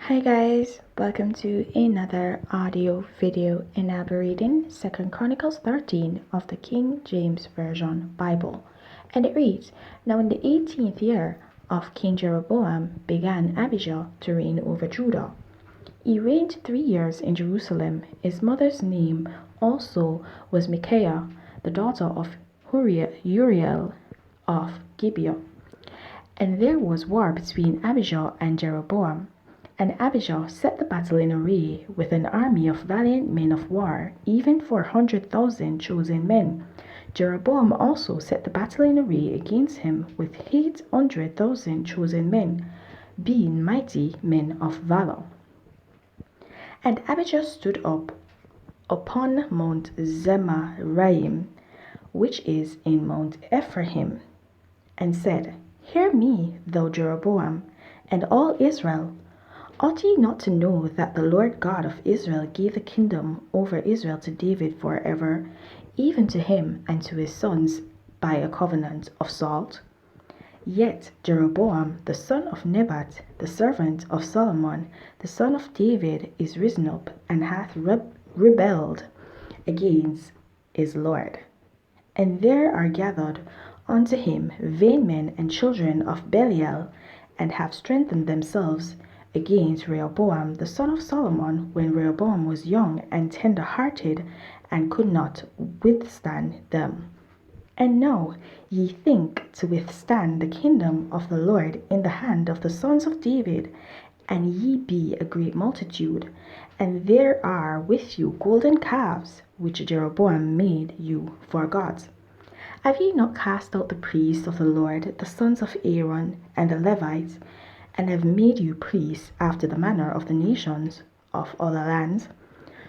Hi guys, welcome to another audio video, and I'll be reading 2 Chronicles 13 of the King James Version Bible. And it reads, Now in the 18th year of King Jeroboam began Abijah to reign over Judah. He reigned 3 years in Jerusalem. His mother's name also was Micaiah, the daughter of Uriel of Gibeah. And there was war between Abijah and Jeroboam. And Abijah set the battle in array with an army of valiant men of war, even 400,000 chosen men. Jeroboam also set the battle in array against him with 800,000 chosen men, being mighty men of valor. And Abijah stood up upon Mount Zemaraim, which is in Mount Ephraim, and said, Hear me, thou Jeroboam, and all Israel. Ought ye not to know that the Lord God of Israel gave the kingdom over Israel to David forever, even to him and to his sons by a covenant of salt? Yet Jeroboam the son of Nebat, the servant of Solomon, the son of David, is risen up, and hath rebelled against his Lord. And there are gathered unto him vain men and children of Belial, and have strengthened themselves against Rehoboam the son of Solomon, when Rehoboam was young and tender-hearted, and could not withstand them. And now ye think to withstand the kingdom of the Lord in the hand of the sons of David, and ye be a great multitude, and there are with you golden calves, which Jeroboam made you for gods. Have ye not cast out the priests of the Lord, the sons of Aaron, and the Levites, and have made you priests after the manner of the nations of other lands?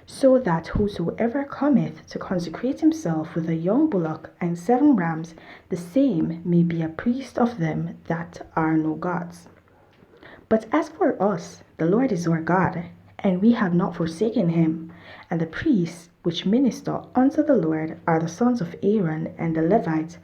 So that whosoever cometh to consecrate himself with a young bullock and 7 rams, the same may be a priest of them that are no gods. But as for us, the Lord is our God, and we have not forsaken him. And the priests which minister unto the Lord are the sons of Aaron, and the Levites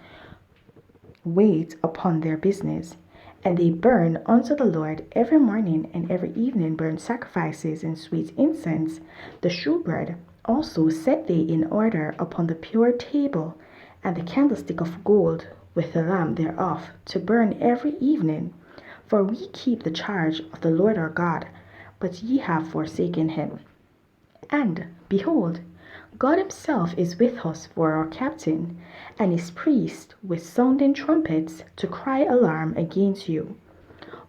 wait upon their business. And they burn unto the Lord every morning and every evening burnt sacrifices and sweet incense. The shewbread also set they in order upon the pure table, and the candlestick of gold with the lamp thereof, to burn every evening. For we keep the charge of the Lord our God, but ye have forsaken him. And, behold, God himself is with us for our captain, and his priests with sounding trumpets to cry alarm against you.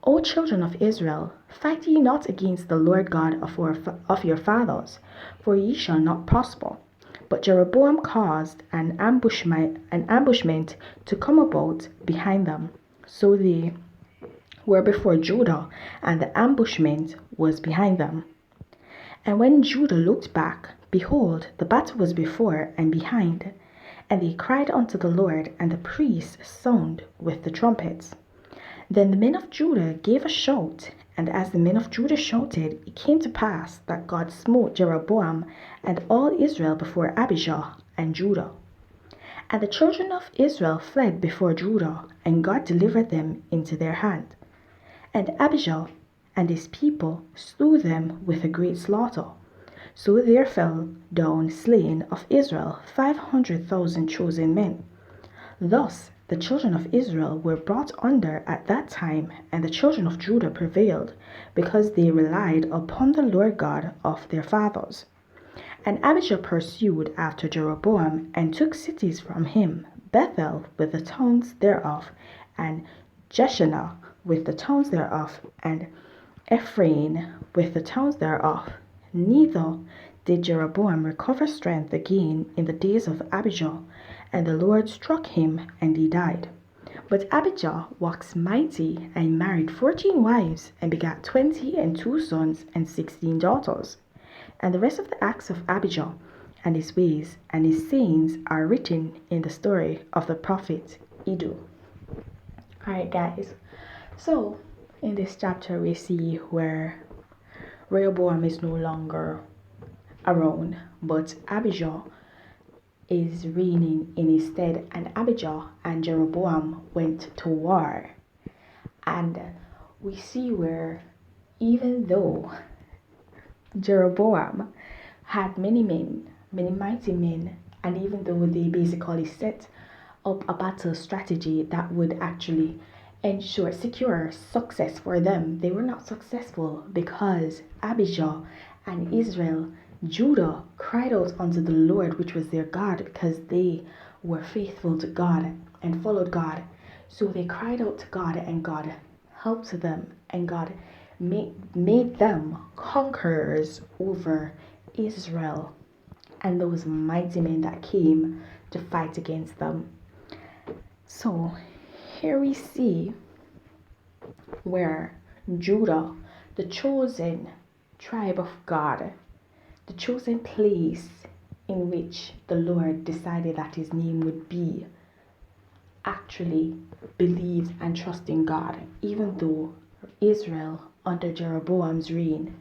O children of Israel, fight ye not against the Lord God of your fathers, for ye shall not prosper. But Jeroboam caused an ambushment to come about behind them. So they were before Judah, and the ambushment was behind them. And when Judah looked back, behold, the battle was before and behind. And they cried unto the Lord, and the priests sounded with the trumpets. Then the men of Judah gave a shout, and as the men of Judah shouted, it came to pass that God smote Jeroboam and all Israel before Abijah and Judah. And the children of Israel fled before Judah, and God delivered them into their hand. And Abijah and his people slew them with a great slaughter. So there fell down slain of Israel 500,000 chosen men. Thus the children of Israel were brought under at that time, and the children of Judah prevailed, because they relied upon the Lord God of their fathers. And Abijah pursued after Jeroboam, and took cities from him, Bethel with the towns thereof, and Jeshanah with the towns thereof, and Ephraim with the towns thereof. Neither did Jeroboam recover strength again in the days of Abijah, and the Lord struck him, and he died. But Abijah waxed mighty, and married 14 wives, and begat 22 sons and 16 daughters. And the rest of the acts of Abijah, and his ways, and his sayings are written in the story of the prophet Iddo. Alright guys, so in this chapter we see where Rehoboam is no longer around, but Abijah is reigning in his stead, and Abijah and Jeroboam went to war. And we see where even though Jeroboam had many men, many mighty men, and even though they basically set up a battle strategy that would actually secure success for them, they were not successful because Abijah and Israel, Judah, cried out unto the Lord, which was their God, because they were faithful to God and followed God. So they cried out to God, and God helped them, and God made them conquerors over Israel and those mighty men that came to fight against them. So here we see where Judah, the chosen tribe of God, the chosen place in which the Lord decided that his name would be, actually believed and trusted in God, even though Israel under Jeroboam's reign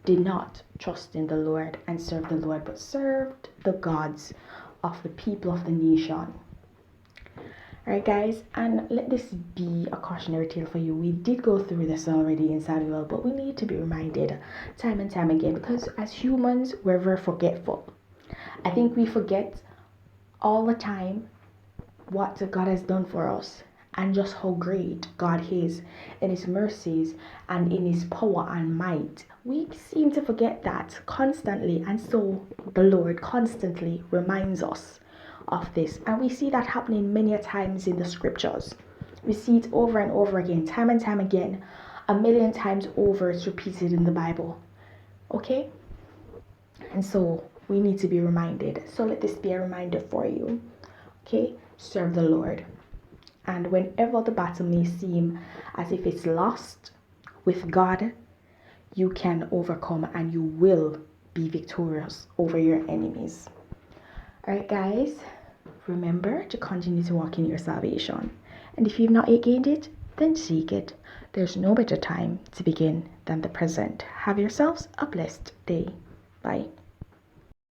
did not trust in the Lord and serve the Lord, but served the gods of the people of the nation. Alright guys, and let this be a cautionary tale for you. We did go through this already in Samuel, but we need to be reminded time and time again, because as humans, we're very forgetful. I think we forget all the time what God has done for us and just how great God is in his mercies and in his power and might. We seem to forget that constantly, and so the Lord constantly reminds us of this, and we see that happening many a times in the scriptures. We see it over and over again, time and time again, a million times over. It's repeated in the Bible. Okay, and so we need to be reminded. So let this be a reminder for you. Okay, serve the Lord, and whenever the battle may seem as if it's lost, with God you can overcome and you will be victorious over your enemies. Alright guys, remember to continue to walk in your salvation, and if you've not yet gained it, then seek it. There's no better time to begin than the present. Have yourselves a blessed day. Bye.